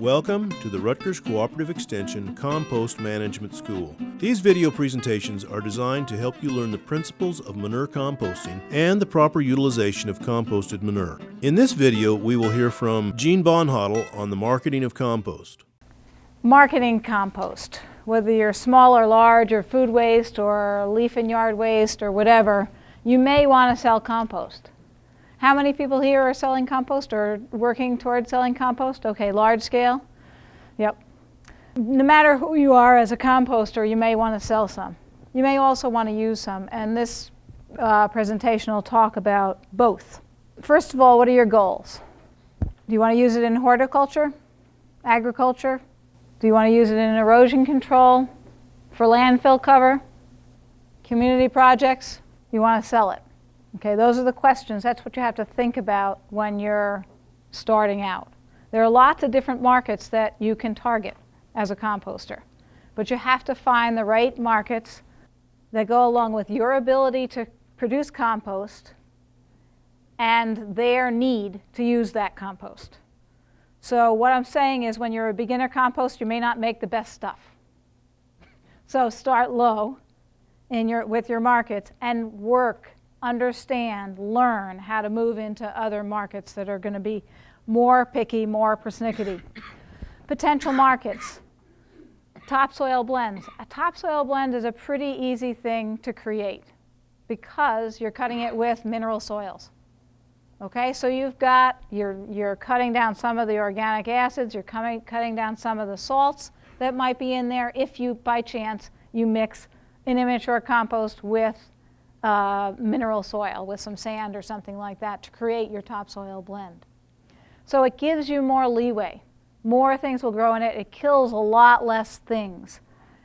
Welcome to the Rutgers Cooperative Extension Compost Management School. These video presentations are designed to help you learn the principles of manure composting and the proper utilization of composted manure. In this video, we will hear from Jean Bonhotal on the marketing of compost. Marketing compost, whether you're small or large or food waste or leaf and yard waste or whatever, you may want to sell compost. How many people here are selling compost or working towards selling compost? Okay, large scale? Yep. No matter who you are as a composter, you may want to sell some. You may also want to use some, and this presentation will talk about both. First of all, what are your goals? Do you want to use it in horticulture, agriculture? Do you want to use it in erosion control, for landfill cover, community projects? You want to sell it. Okay, those are the questions. That's what you have to think about when you're starting out. There are lots of different markets that you can target as a composter, but you have to find the right markets that go along with your ability to produce compost and their need to use that compost. So what I'm saying is when you're a beginner compost, you may not make the best stuff. So start low with your markets and work, understand, learn how to move into other markets that are going to be more picky, more persnickety. Potential markets. Topsoil blends. A topsoil blend is a pretty easy thing to create because you're cutting it with mineral soils. Okay, so you're cutting down some of the organic acids, you're cutting down some of the salts that might be in there if you, by chance, you mix an immature compost with mineral soil, with some sand or something like that to create your topsoil blend. So it gives you more leeway. More things will grow in it. It kills a lot less things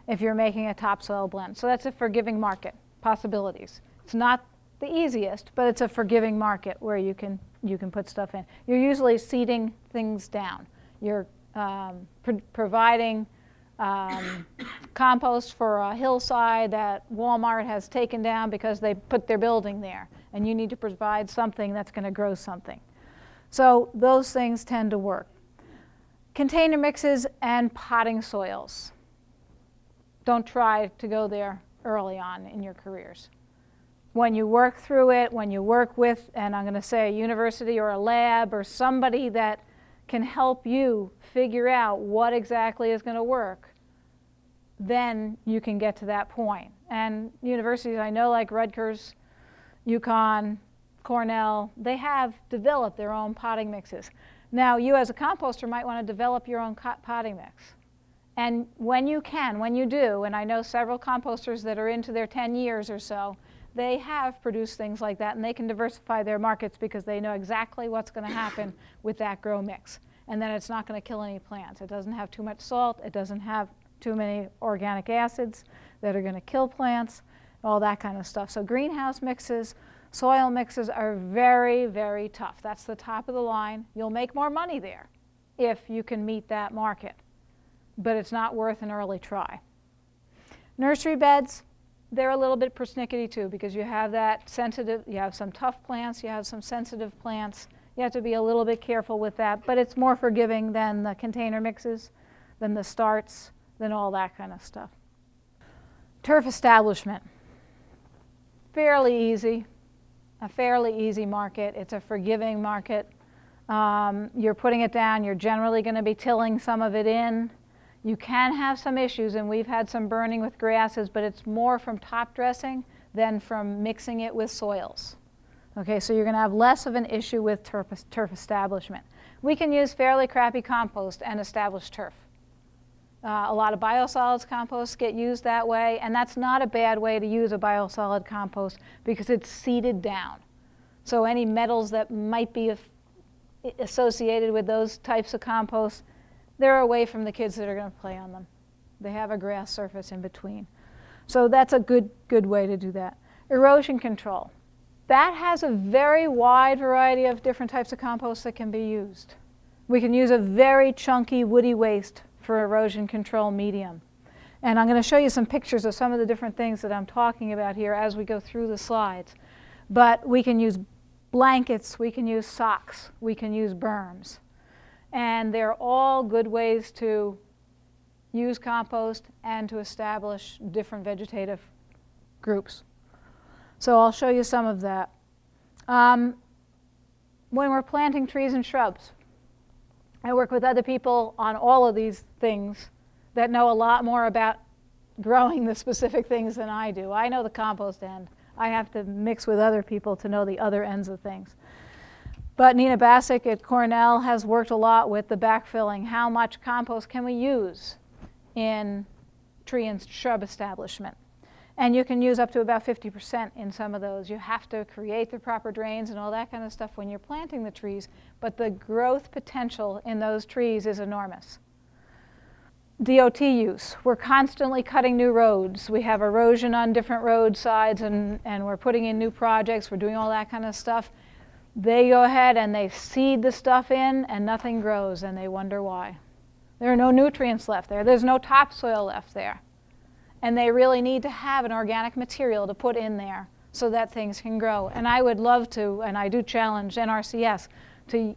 if you're making a topsoil blend. So that's a forgiving market, possibilities. It's not the easiest, but it's a forgiving market where you can put stuff in. You're usually seeding things down. You're providing compost for a hillside that Walmart has taken down because they put their building there, and you need to provide something that's going to grow something. So those things tend to work. Container mixes and potting soils. Don't try to go there early on in your careers. When you work through it, when you work with, and I'm going to say a university or a lab or somebody that can help you figure out what exactly is going to work, then you can get to that point. And universities I know, like Rutgers, UConn, Cornell, they have developed their own potting mixes. Now, you as a composter might want to develop your own potting mix. And when you do, and I know several composters that are into their 10 years or so, they have produced things like that, and they can diversify their markets because they know exactly what's going to happen with that grow mix. And then it's not going to kill any plants. It doesn't have too much salt. It doesn't have too many organic acids that are going to kill plants, all that kind of stuff. So greenhouse mixes, soil mixes are very, very tough. That's the top of the line. You'll make more money there if you can meet that market, but it's not worth an early try. Nursery beds, they're a little bit persnickety too because you have that sensitive, you have some tough plants, you have some sensitive plants. You have to be a little bit careful with that, but it's more forgiving than the container mixes, than the starts, than all that kind of stuff. Turf establishment. Fairly easy, a fairly easy market. It's a forgiving market. You're putting it down. You're generally going to be tilling some of it in. You can have some issues, and we've had some burning with grasses, but it's more from top dressing than from mixing it with soils. Okay, so you're going to have less of an issue with turf establishment. We can use fairly crappy compost and establish turf. A lot of biosolids composts get used that way, and that's not a bad way to use a biosolid compost because it's seeded down. So any metals that might be associated with those types of compost, they're away from the kids that are going to play on them. They have a grass surface in between. So that's a good way to do that. Erosion control. That has a very wide variety of different types of compost that can be used. We can use a very chunky woody waste for erosion control medium. And I'm going to show you some pictures of some of the different things that I'm talking about here as we go through the slides. But we can use blankets, we can use socks, we can use berms. And they're all good ways to use compost and to establish different vegetative groups. So I'll show you some of that. When we're planting trees and shrubs, I work with other people on all of these things that know a lot more about growing the specific things than I do. I know the compost end. I have to mix with other people to know the other ends of things. But Nina Bassick at Cornell has worked a lot with the backfilling. How much compost can we use in tree and shrub establishment? And you can use up to about 50% in some of those. You have to create the proper drains and all that kind of stuff when you're planting the trees, but the growth potential in those trees is enormous. DOT use. We're constantly cutting new roads. We have erosion on different roadsides, and we're putting in new projects. We're doing all that kind of stuff. They go ahead and they seed the stuff in, and nothing grows, and they wonder why. There are no nutrients left there. There's no topsoil left there. And they really need to have an organic material to put in there so that things can grow. And I would love to, and I do challenge NRCS to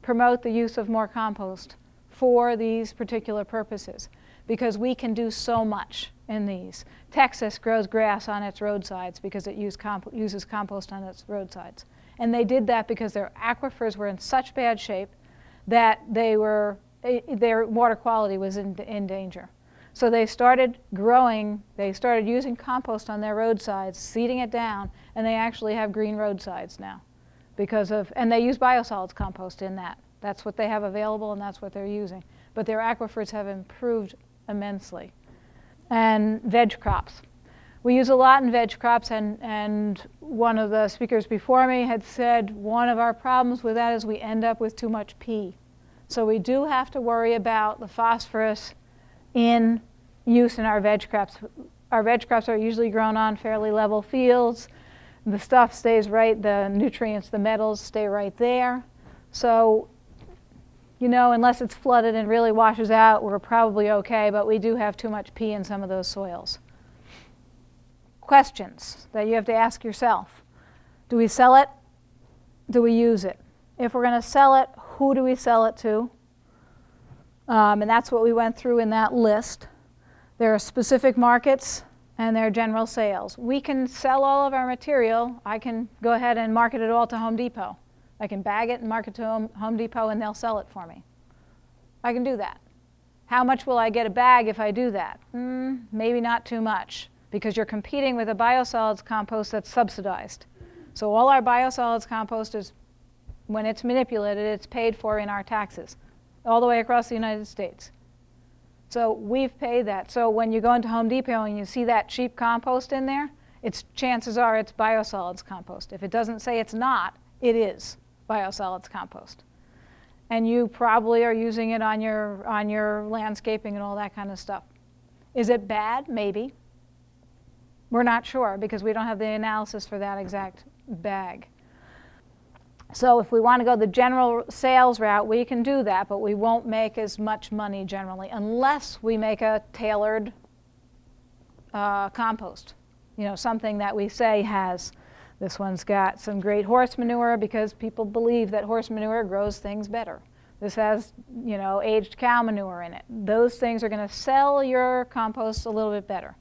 promote the use of more compost for these particular purposes, because we can do so much in these. Texas grows grass on its roadsides because it uses compost on its roadsides. And they did that because their aquifers were in such bad shape that their water quality was in danger. So they started using compost on their roadsides, seeding it down, and they actually have green roadsides now and they use biosolids compost in that. That's what they have available, and that's what they're using. But their aquifers have improved immensely. And veg crops. We use a lot in veg crops, and one of the speakers before me had said one of our problems with that is we end up with too much P. So we do have to worry about the phosphorus in use in our veg crops. Our veg crops are usually grown on fairly level fields. The stuff stays right, the nutrients, the metals stay right there. So, unless it's flooded and really washes out, we're probably okay, but we do have too much P in some of those soils. Questions that you have to ask yourself. Do we sell it? Do we use it? If we're going to sell it, who do we sell it to? And that's what we went through in that list. There are specific markets and there are general sales. We can sell all of our material. I can go ahead and market it all to Home Depot. I can bag it and market to Home Depot and they'll sell it for me. I can do that. How much will I get a bag if I do that? Maybe not too much, because you're competing with a biosolids compost that's subsidized. So all our biosolids compost is, when it's manipulated, it's paid for in our taxes, all the way across the United States. So we've paid that. So when you go into Home Depot and you see that cheap compost in there, chances are it's biosolids compost. If it doesn't say it's not, it is biosolids compost. And you probably are using it on your landscaping and all that kind of stuff. Is it bad? Maybe. We're not sure because we don't have the analysis for that exact bag. So if we want to go the general sales route, we can do that, but we won't make as much money generally unless we make a tailored compost. Something that we say has, this one's got some great horse manure because people believe that horse manure grows things better. This has, aged cow manure in it. Those things are going to sell your compost a little bit better.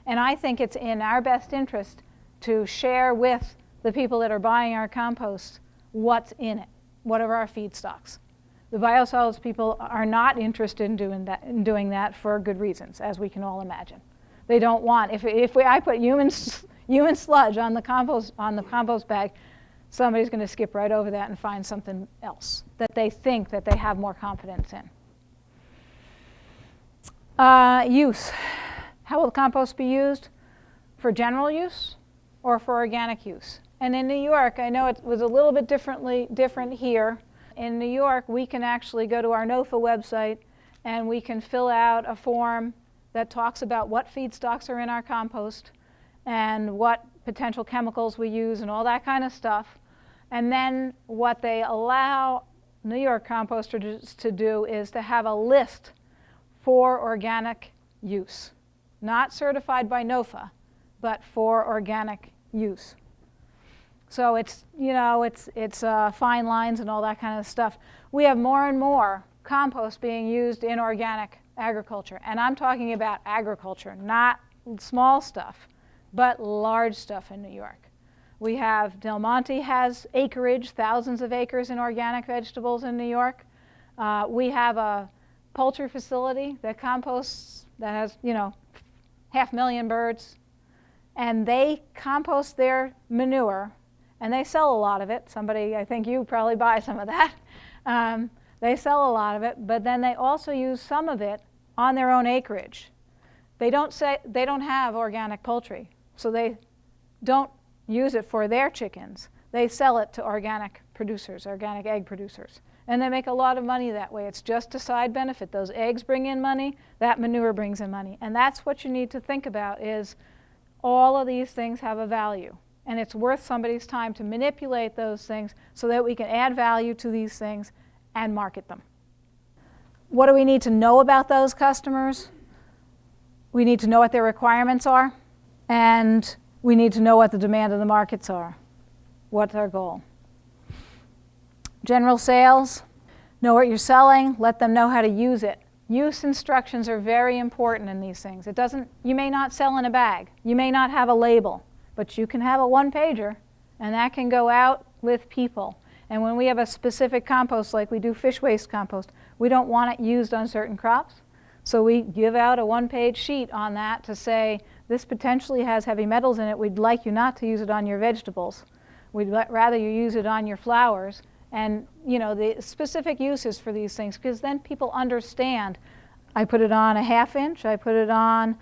And I think it's in our best interest to share with the people that are buying our compost what's in it, what are our feedstocks. The biosolids people are not interested in doing that for good reasons, as we can all imagine. They don't want, I put human sludge on the compost bag, somebody's going to skip right over that and find something else that they think that they have more confidence in. Use. How will the compost be used? For general use or for organic use? And in New York, I know it was a little bit different here. In New York, we can actually go to our NOFA website and we can fill out a form that talks about what feedstocks are in our compost and what potential chemicals we use and all that kind of stuff. And then what they allow New York composters to do is to have a list for organic use. Not certified by NOFA, but for organic use. So it's, you know, it's fine lines and all that kind of stuff. We have more and more compost being used in organic agriculture. And I'm talking about agriculture, not small stuff, but large stuff in New York. We have, Del Monte has acreage, thousands of acres in organic vegetables in New York. We have a poultry facility that composts, that has, you know, 500,000 birds. And they compost their manure, and they sell a lot of it. Somebody, I think you probably buy some of that. They sell a lot of it, but then they also use some of it on their own acreage. They don't have organic poultry, so they don't use it for their chickens. They sell it to organic producers, organic egg producers. And they make a lot of money that way. It's just a side benefit. Those eggs bring in money, that manure brings in money. And that's what you need to think about, is all of these things have a value. And it's worth somebody's time to manipulate those things so that we can add value to these things and market them. What do we need to know about those customers? We need to know what their requirements are, and we need to know what the demand of the markets are. What's our goal? General sales, know what you're selling, let them know how to use it. Use instructions are very important in these things. It doesn't, you may not sell in a bag, you may not have a label, but you can have a one-pager, and that can go out with people. And when we have a specific compost, like we do fish waste compost, we don't want it used on certain crops. So we give out a one-page sheet on that to say, this potentially has heavy metals in it. We'd like you not to use it on your vegetables. We'd rather you use it on your flowers. And, you know, the specific uses for these things, because then people understand, I put it on a 1/2 inch, I put it on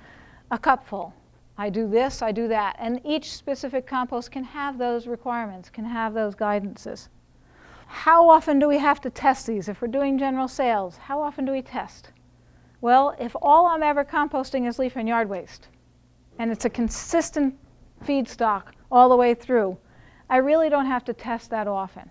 a cupful. I do this, I do that. And each specific compost can have those requirements, can have those guidances. How often do we have to test these? If we're doing general sales, how often do we test? Well, if all I'm ever composting is leaf and yard waste, and it's a consistent feedstock all the way through, I really don't have to test that often.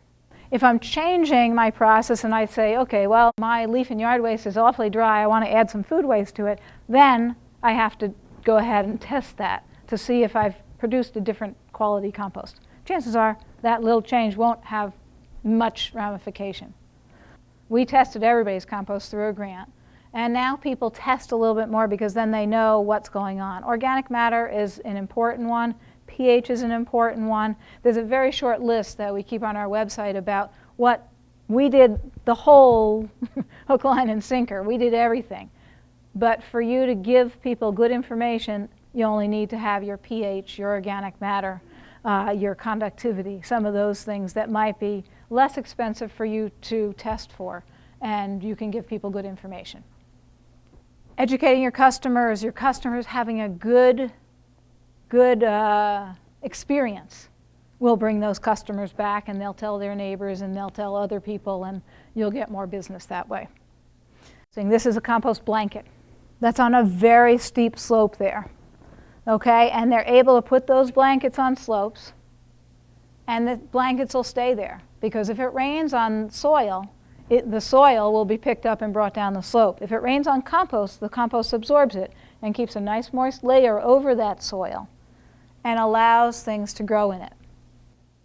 If I'm changing my process and I say, okay, well, my leaf and yard waste is awfully dry, I want to add some food waste to it, then I have to go ahead and test that to see if I've produced a different quality compost. Chances are that little change won't have much ramification. We tested everybody's compost through a grant, and now people test a little bit more because then they know what's going on. Organic matter is an important one. pH is an important one. There's a very short list that we keep on our website about what we did, the whole hook, line, and sinker. We did everything. But for you to give people good information, you only need to have your pH, your organic matter, your conductivity, some of those things that might be less expensive for you to test for, and you can give people good information. Educating your customers having a good experience will bring those customers back, and they'll tell their neighbors and they'll tell other people, and you'll get more business that way. So this is a compost blanket that's on a very steep slope there. Okay, and they're able to put those blankets on slopes, and the blankets will stay there, because if it rains on soil, the soil will be picked up and brought down the slope. If it rains on compost, the compost absorbs it and keeps a nice moist layer over that soil and allows things to grow in it.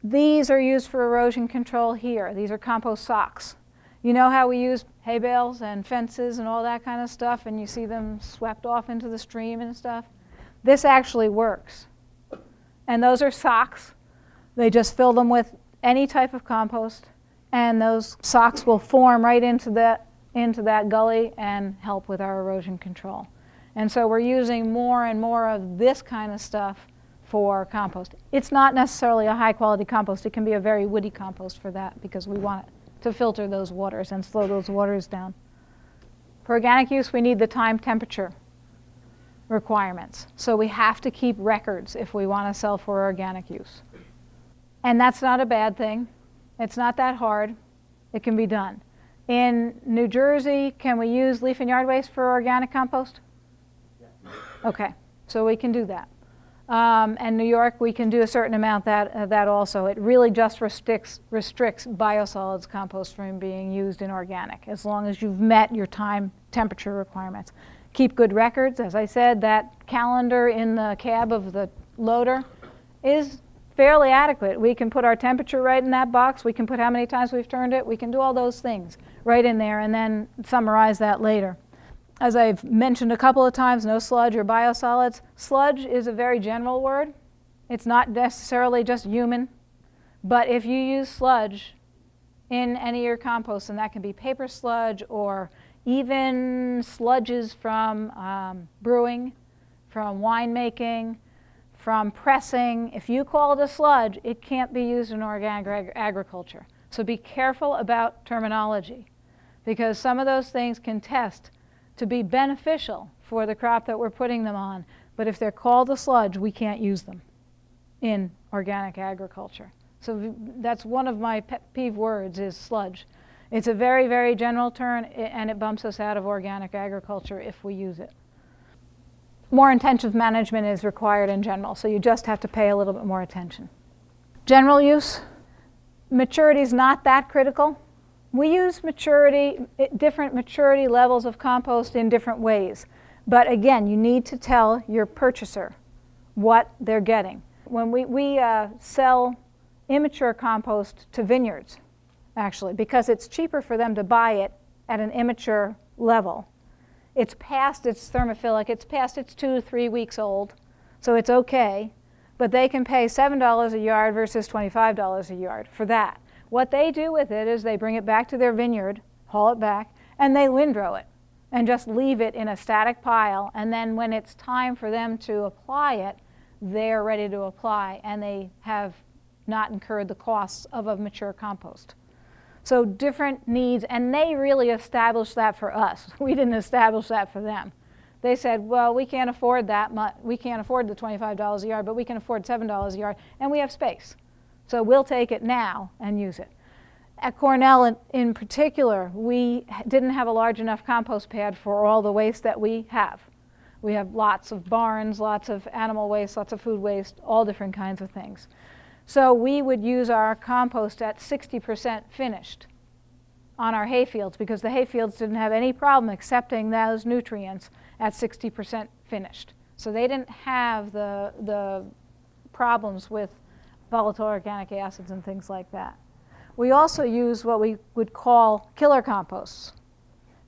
These are used for erosion control here. These are compost socks. You know how we use hay bales and fences and all that kind of stuff, and you see them swept off into the stream and stuff? This actually works. And those are socks. They just fill them with any type of compost, and those socks will form right into that gully and help with our erosion control. And so we're using more and more of this kind of stuff for compost. It's not necessarily a high quality compost. It can be a very woody compost for that, because we want it to filter those waters and slow those waters down. For organic use, we need the time temperature requirements. So we have to keep records if we want to sell for organic use. And that's not a bad thing. It's not that hard. It can be done. In New Jersey, can we use leaf and yard waste for organic compost? Yeah. Okay, so we can do that. And New York, we can do a certain amount of that also. It really just restricts biosolids compost from being used in organic, as long as you've met your time temperature requirements. Keep good records. As I said, that calendar in the cab of the loader is fairly adequate. We can put our temperature right in that box. We can put how many times we've turned it. We can do all those things right in there and then summarize that later. As I've mentioned a couple of times, no sludge or biosolids. Sludge is a very general word. It's not necessarily just human. But if you use sludge in any of your compost, and that can be paper sludge or even sludges from brewing, from winemaking, from pressing, if you call it a sludge, it can't be used in organic agriculture. So be careful about terminology, because some of those things can test to be beneficial for the crop that we're putting them on. But if they're called a sludge, we can't use them in organic agriculture. So that's one of my pet peeve words, is sludge. It's a very, very general term, and it bumps us out of organic agriculture if we use it. More intensive management is required in general, so you just have to pay a little bit more attention. General use, maturity is not that critical. We use different maturity levels of compost in different ways. But again, you need to tell your purchaser what they're getting. When we sell immature compost to vineyards, actually, because it's cheaper for them to buy it at an immature level. It's past its thermophilic, it's past its 2 to 3 weeks old, so it's okay, but they can pay $7 a yard versus $25 a yard for that. What they do with it is they bring it back to their vineyard, haul it back, and they windrow it and just leave it in a static pile, and then when it's time for them to apply it, they're ready to apply, and they have not incurred the costs of a mature compost. So different needs, and they really established that for us. We didn't establish that for them. They said, well, we can't afford that much. We can't afford the $25 a yard, but we can afford $7 a yard, and we have space. So we'll take it now and use it. At Cornell in particular, we didn't have a large enough compost pad for all the waste that we have. We have lots of barns, lots of animal waste, lots of food waste, all different kinds of things. So we would use our compost at 60% finished on our hayfields, because the hayfields didn't have any problem accepting those nutrients at 60% finished. So they didn't have the problems with volatile organic acids and things like that. We also use what we would call killer composts.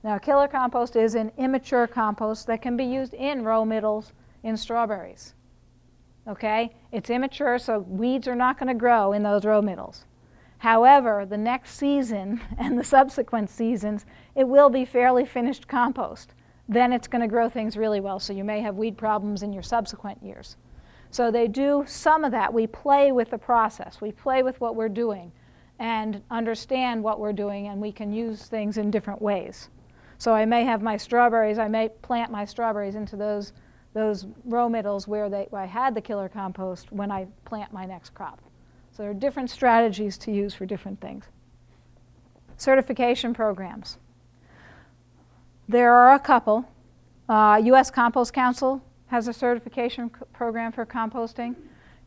Now, killer compost is an immature compost that can be used in row middles in strawberries. Okay? It's immature, so weeds are not going to grow in those row middles. However, the next season and the subsequent seasons, it will be fairly finished compost. Then it's going to grow things really well, so you may have weed problems in your subsequent years. So they do some of that. We play with the process. We play with what we're doing and understand what we're doing, and we can use things in different ways. So I may have my strawberries, I may plant my strawberries into those row middles where I had the killer compost when I plant my next crop. So there are different strategies to use for different things. Certification programs. There are a couple. U.S. Compost Council has a certification program for composting.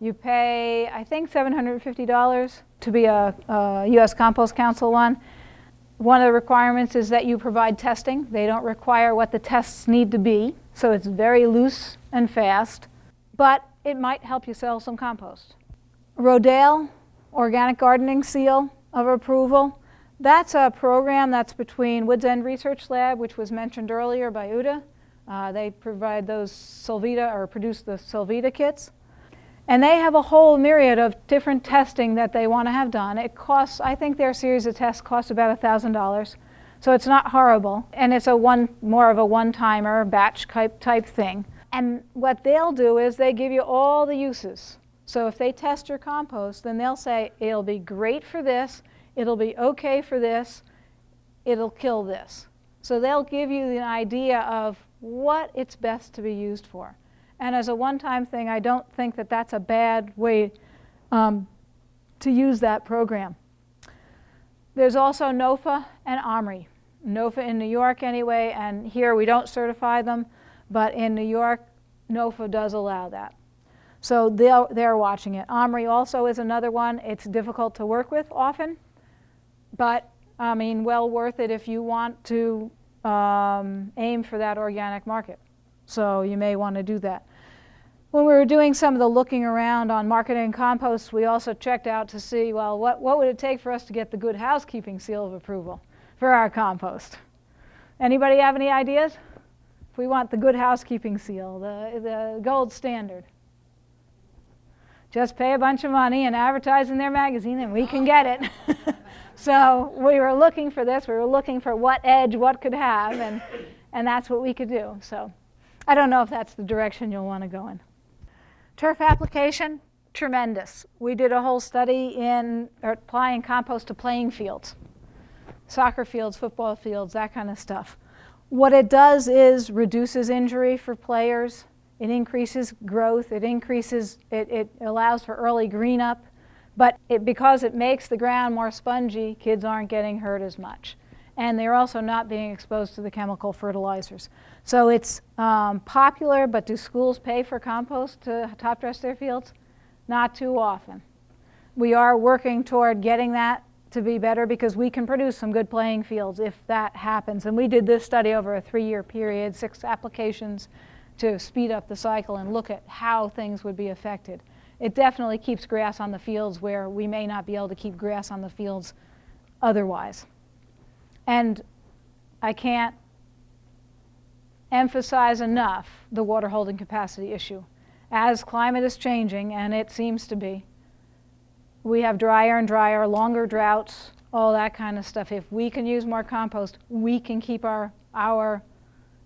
You pay, I think, $750 to be a U.S. Compost Council one. One of the requirements is that you provide testing. They don't require what the tests need to be, so it's very loose and fast, but it might help you sell some compost. Rodale, Organic Gardening Seal of Approval. That's a program that's between Woods End Research Lab, which was mentioned earlier by Uda. They provide those Solvita, or produce the Solvita kits. And they have a whole myriad of different testing that they want to have done. It costs, I think their series of tests costs about $1,000. So it's not horrible. And it's more of a one-timer, batch type thing. And what they'll do is they give you all the uses. So if they test your compost, then they'll say, it'll be great for this, it'll be okay for this, it'll kill this. So they'll give you the idea of what it's best to be used for. And as a one-time thing, I don't think that that's a bad way to use that program. There's also NOFA and OMRI. NOFA in New York anyway, and here we don't certify them, but in New York, NOFA does allow that. So they're watching it. OMRI also is another one. It's difficult to work with often, but I mean, well worth it if you want to aim for that organic market. So you may want to do that. When we were doing some of the looking around on marketing compost, we also checked out to see, well, what would it take for us to get the Good Housekeeping seal of approval for our compost? Anybody have any ideas? If we want the Good Housekeeping seal, the gold standard. Just pay a bunch of money and advertise in their magazine and we can get it. So we were looking for this. We were looking for what edge what could have, and that's what we could do. So I don't know if that's the direction you'll want to go in. Turf application, tremendous. We did a whole study in applying compost to playing fields, soccer fields, football fields, that kind of stuff. What it does is reduces injury for players. It increases growth. It allows for early green up. But because it makes the ground more spongy, kids aren't getting hurt as much. And they're also not being exposed to the chemical fertilizers. So it's popular, but do schools pay for compost to top dress their fields? Not too often. We are working toward getting that to be better because we can produce some good playing fields if that happens. And we did this study over a 3-year period, 6 applications to speed up the cycle and look at how things would be affected. It definitely keeps grass on the fields where we may not be able to keep grass on the fields otherwise. And I can't emphasize enough the water holding capacity issue. As climate is changing, and it seems to be, we have drier and drier, longer droughts, all that kind of stuff. If we can use more compost, we can keep our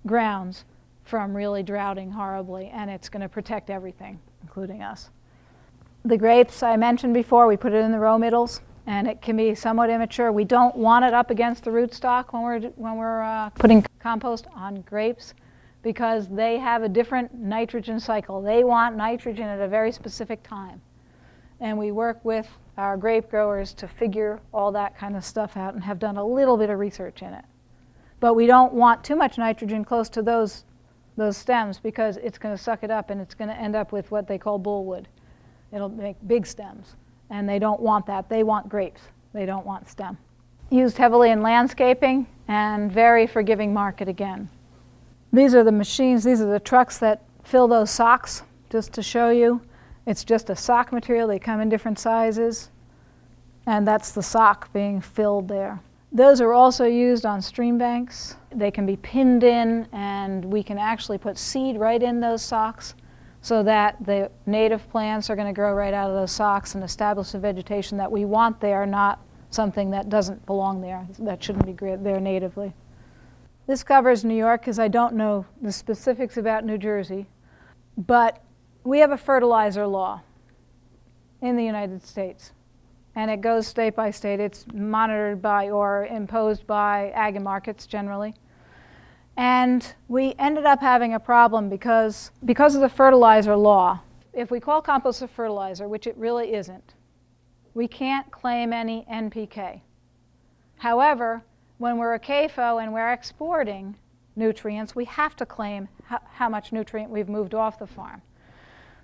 grounds from really droughting horribly, and it's going to protect everything, including us. The grapes I mentioned before, we put it in the row middles, and it can be somewhat immature. We don't want it up against the rootstock when we're putting compost on grapes because they have a different nitrogen cycle. They want nitrogen at a very specific time. And we work with our grape growers to figure all that kind of stuff out and have done a little bit of research in it. But we don't want too much nitrogen close to those stems because it's going to suck it up and it's going to end up with what they call bullwood. It'll make big stems. And they don't want that. They want grapes. They don't want stem. Used heavily in landscaping and very forgiving market again. These are the machines, these are the trucks that fill those socks, just to show you. It's just a sock material. They come in different sizes. And that's the sock being filled there. Those are also used on stream banks. They can be pinned in, and we can actually put seed right in those socks so that the native plants are going to grow right out of those socks and establish the vegetation that we want there, not something that doesn't belong there, that shouldn't be there natively. This covers New York because I don't know the specifics about New Jersey, but we have a fertilizer law in the United States, and it goes state by state. It's monitored by or imposed by ag and markets generally. And we ended up having a problem because of the fertilizer law. If we call compost a fertilizer, which it really isn't, we can't claim any NPK. However, when we're a CAFO and we're exporting nutrients, we have to claim how much nutrient we've moved off the farm.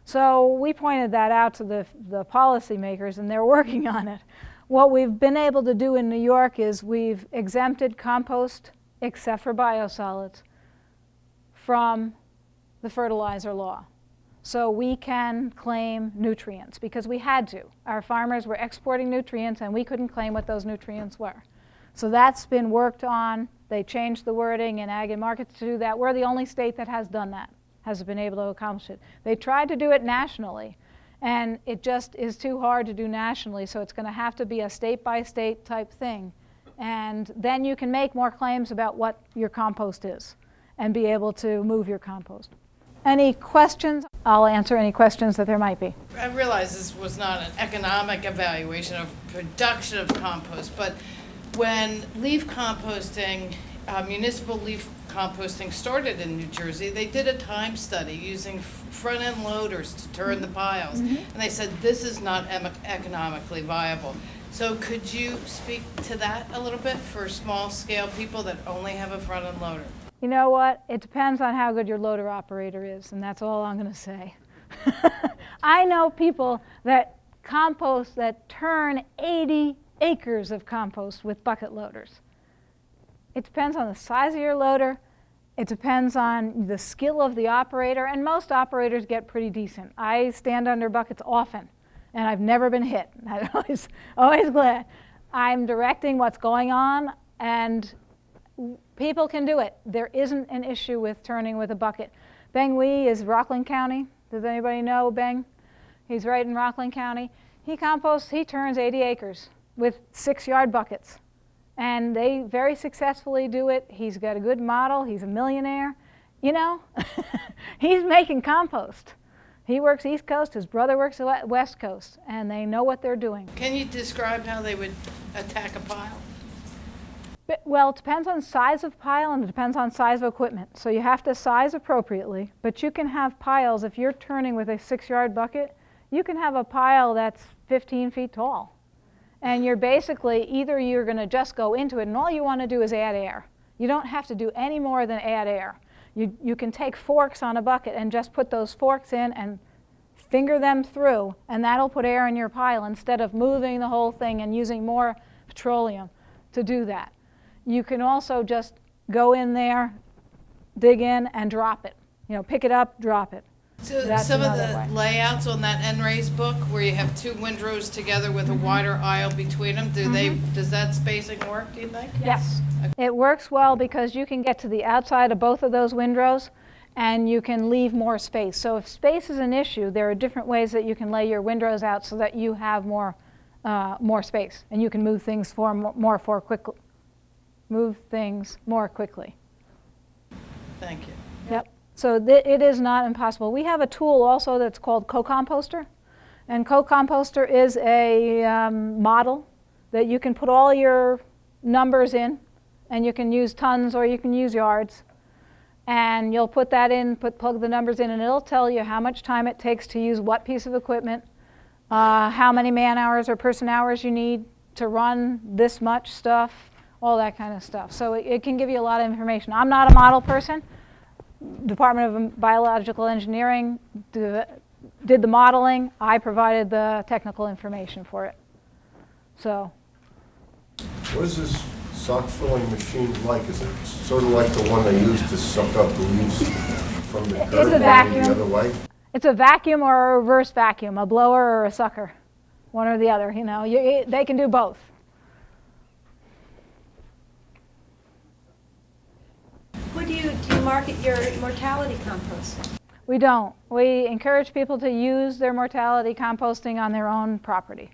So we pointed that out to the policymakers, and they're working on it. What we've been able to do in New York is we've exempted compost, except for biosolids, from the fertilizer law. So we can claim nutrients because we had to. Our farmers were exporting nutrients and we couldn't claim what those nutrients were. So that's been worked on. They changed the wording in ag and markets to do that. We're the only state that has done that, has been able to accomplish it. They tried to do it nationally, and it just is too hard to do nationally, so it's going to have to be a state-by-state type thing. And then you can make more claims about what your compost is and be able to move your compost. Any questions? I'll answer any questions that there might be. I realize this was not an economic evaluation of production of compost, but when leaf composting, municipal leaf composting started in New Jersey, they did a time study using front-end loaders to turn the piles. And they said this is not economically viable. So could you speak to that a little bit for small-scale people that only have a front-end loader? You know what? It depends on how good your loader operator is, and that's all I'm going to say. I know people that compost, that turn 80 acres of compost with bucket loaders. It depends on the size of your loader It depends on the skill of the operator, and most operators get pretty decent. I stand under buckets often, and I've never been hit. I'm always glad. I'm directing what's going on, and people can do it. There isn't an issue with turning with a bucket. Beng Wee is Rockland County. Does anybody know Beng? He's right in Rockland County. He composts, he turns 80 acres with 6-yard buckets. And they very successfully do it. He's got a good model. He's a millionaire. You know, he's making compost. He works East Coast. His brother works West Coast. And they know what they're doing. Can you describe how they would attack a pile? Well, it depends on size of pile and it depends on size of equipment. So you have to size appropriately. But you can have piles, if you're turning with a 6-yard bucket, you can have a pile that's 15 feet tall. And you're basically, either you're going to just go into it, and all you want to do is add air. You don't have to do any more than add air. You can take forks on a bucket and just put those forks in and finger them through, and that'll put air in your pile instead of moving the whole thing and using more petroleum to do that. You can also just go in there, dig in, and drop it. You know, pick it up, drop it. So That's some of another the way. layouts on that N-Rays book where you have 2 windrows together with a wider aisle between them, does that spacing work, do you think? Yes. It works well because you can get to the outside of both of those windrows and you can leave more space. So if space is an issue, there are different ways that you can lay your windrows out so that you have more space and you can move things move things more quickly. Thank you. Yep. So it is not impossible. We have a tool also that's called Co-Composter. And Co-Composter is a model that you can put all your numbers in. And you can use tons or you can use yards. And you'll put that in, plug the numbers in, and it'll tell you how much time it takes to use what piece of equipment, how many man hours or person hours you need to run this much stuff, all that kind of stuff. So it can give you a lot of information. I'm not a model person. Department of Biological Engineering did the modeling. I provided the technical information for it. So. What is this sock filling machine like? Is it sort of like the one they use to suck up leaves from the curb It's a vacuum. the other way? It's a vacuum or a reverse vacuum, a blower or a sucker, one or the other. You know, they can do both. Would do you market your mortality composting? We don't. We encourage people to use their mortality composting on their own property.